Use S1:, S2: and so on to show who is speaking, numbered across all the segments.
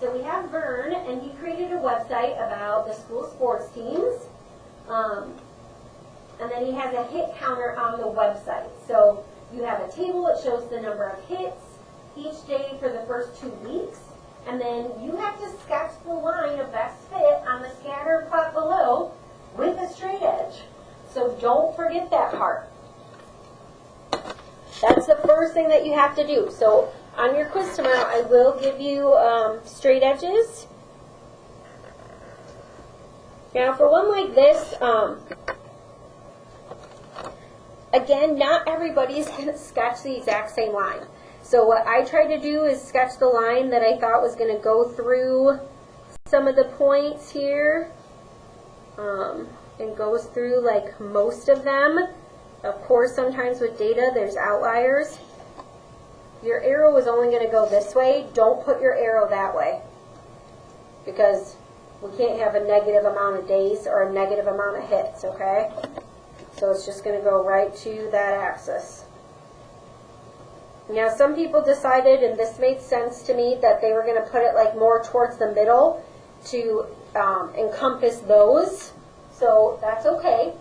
S1: So we have Vern, and he created a website about the school sports teams. And then he has a hit counter on the website. So you have a table that shows the number of hits each day for the first 2 weeks. And then you have to sketch the line of best fit on the scatter plot below with a straight edge. So don't forget that part. That's the first thing that you have to do. So on your quiz tomorrow, I will give you straight edges. Now for one like this, again, not everybody's going to sketch the exact same line. So what I tried to do is sketch the line that I thought was going to go through some of the points here, and goes through like most of them. Of course, sometimes with data, there's outliers. Your arrow is only going to go this way. Don't put your arrow that way, because we can't have a negative amount of days or a negative amount of hits, okay? So it's just going to go right to that axis. Now some people decided, and this made sense to me, that they were going to put it like more towards the middle to encompass those. So that's okay.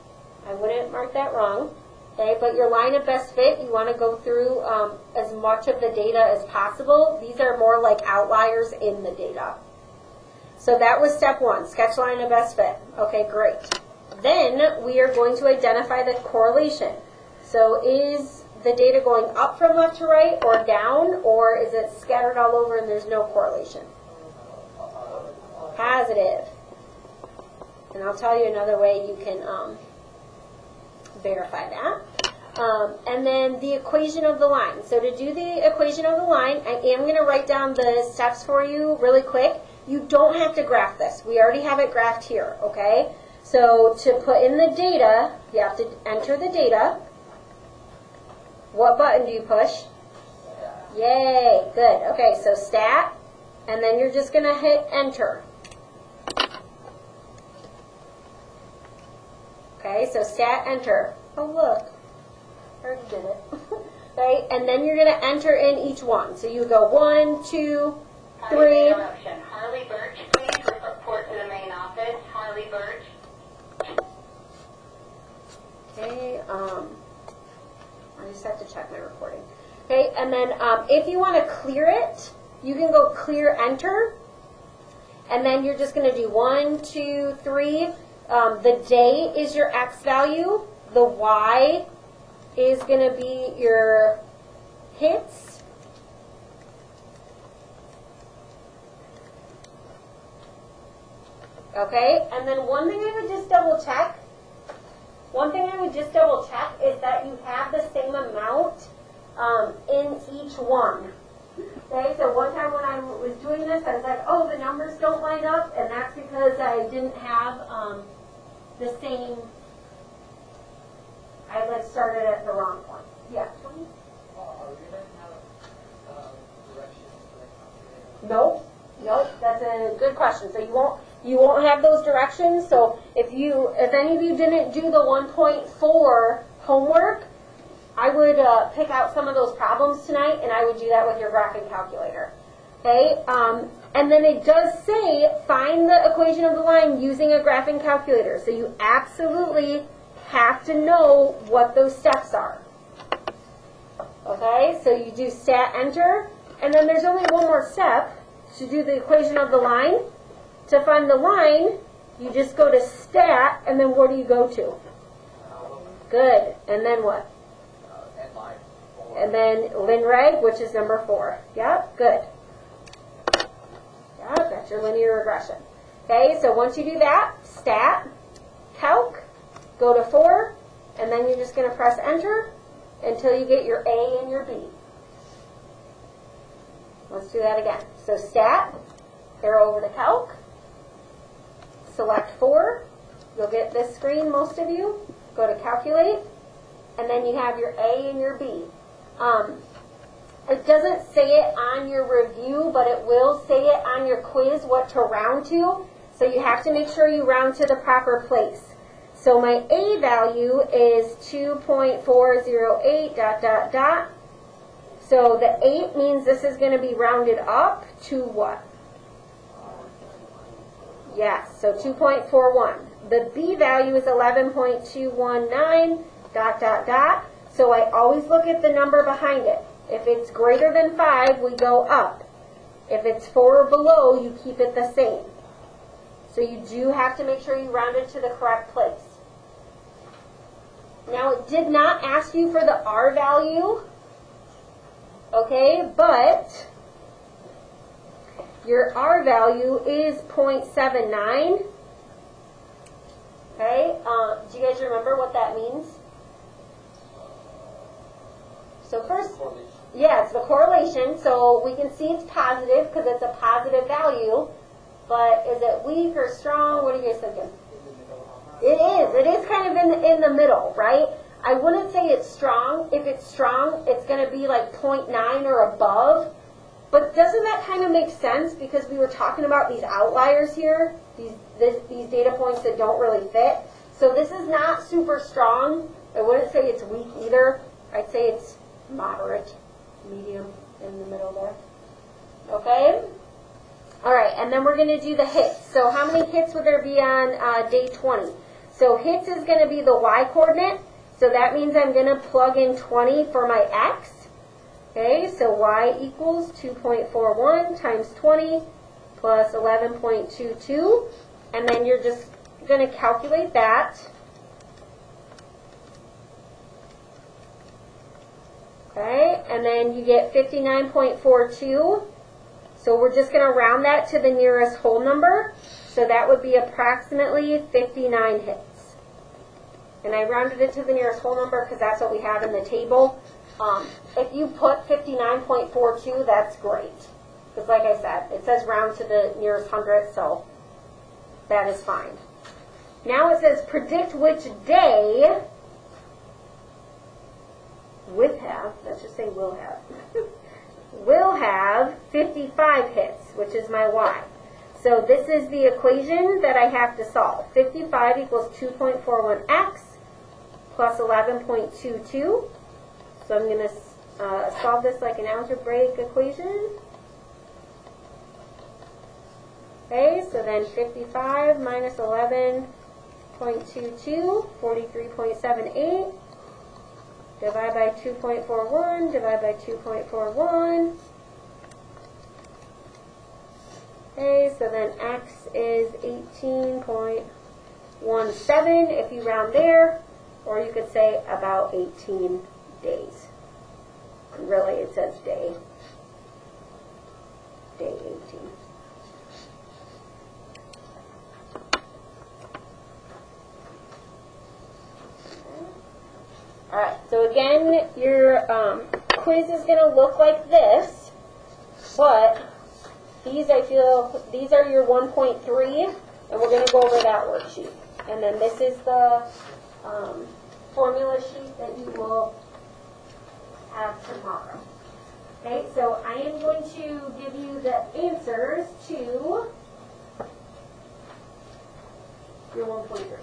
S1: I wouldn't mark that wrong. Okay, but your line of best fit, you want to go through as much of the data as possible. These are more like outliers in the data. So that was step one, sketch line of best fit. Okay, great. Then we are going to identify the correlation. So is the data going up from left to right or down, or is it scattered all over and there's no correlation? Positive. And I'll tell you another way you can verify that. And then the equation of the line. So to do the equation of the line, I am going to write down the steps for you really quick. You don't have to graph this. We already have it graphed here, okay? So to put in the data, you have to enter the data. What button do you push? Yay, good. Okay, so stat, and then you're just going to hit enter. Okay, so stat, enter. Oh, look. I already did it. Right, and then you're going to enter in each one. So you go 1, 2, 3.
S2: Interruption. Harley Birch, please report to the main office. Harley Birch.
S1: Okay, I just have to check my recording. Okay, and then if you want to clear it, you can go clear enter. And then you're just going to do 1, 2, 3. The day is your X value. The Y is going to be your hits. Okay, and then one thing I would just double check. Is that you have the same amount in each one. Okay, so one time when I was doing this, I was like, oh, the numbers don't line up, and that's because I didn't have the same, I like started at the wrong point. Yeah.
S3: Are we going to have directions for the calculator?
S1: Nope, that's a good question. So you won't have those directions. So if any of you didn't do the 1.4 homework, I would pick out some of those problems tonight, and I would do that with your graphing calculator. Okay, and then it does say find the equation of the line using a graphing calculator. So you absolutely have to know what those steps are. Okay, so you do stat enter, and then there's only one more step to do the equation of the line. To find the line, you just go to stat, and then where do you go to? Good, and then what?
S3: And line.
S1: And then linreg, which is number 4. Yep, good. Yep, that's your linear regression. Okay, so once you do that, stat, calc, go to 4, and then you're just going to press enter until you get your A and your B. Let's do that again. So stat, arrow over to calc, select 4. You'll get this screen, most of you. Go to calculate, and then you have your A and your B. It doesn't say it on your review, but it will say it on your quiz what to round to. So you have to make sure you round to the proper place. So my A value is 2.408 ... So the 8 means this is going to be rounded up to what? Yes, so 2.41. The B value is 11.219, ... So I always look at the number behind it. If it's greater than 5, we go up. If it's 4 or below, you keep it the same. So you do have to make sure you round it to the correct place. Now it did not ask you for the R value, okay, but your R value is 0.79. Okay, do you guys remember what that means? So first, yeah, it's the correlation. So we can see it's positive because it's a positive value. But is it weak or strong? What are you guys thinking? It is. It is kind of in the middle, right? I wouldn't say it's strong. If it's strong, it's going to be like 0.9 or above. But doesn't that kind of make sense? Because we were talking about these outliers here, these data points that don't really fit. So this is not super strong. I wouldn't say it's weak either. I'd say it's moderate, medium, in the middle there. Okay? All right, and then we're going to do the hits. So how many hits would there be on day 20? So hits is going to be the y-coordinate. So that means I'm going to plug in 20 for my x. Okay, so y equals 2.41 times 20 plus 11.22. And then you're just going to calculate that. Okay, and then you get 59.42. So we're just going to round that to the nearest whole number. So that would be approximately 59 hits. And I rounded it to the nearest whole number because that's what we have in the table. If you put 59.42, that's great. Because like I said, it says round to the nearest hundredth, so that is fine. Now it says predict which day let's just say will have, will have 55 hits, which is my y. So this is the equation that I have to solve. 55 equals 2.41x plus 11.22. So I'm going to solve this like an algebraic equation. Okay, so then 55 minus 11.22, 43.78. Divide by 2.41, divide by 2.41. Okay, so then x is 18.17 if you round there, or you could say about 18 days. Really, it says day 18. Alright, so again, your quiz is going to look like this, but these are your 1.3, and we're going to go over that worksheet. And then this is the formula sheet that you will have tomorrow. Okay, so I am going to give you the answers to your 1.3.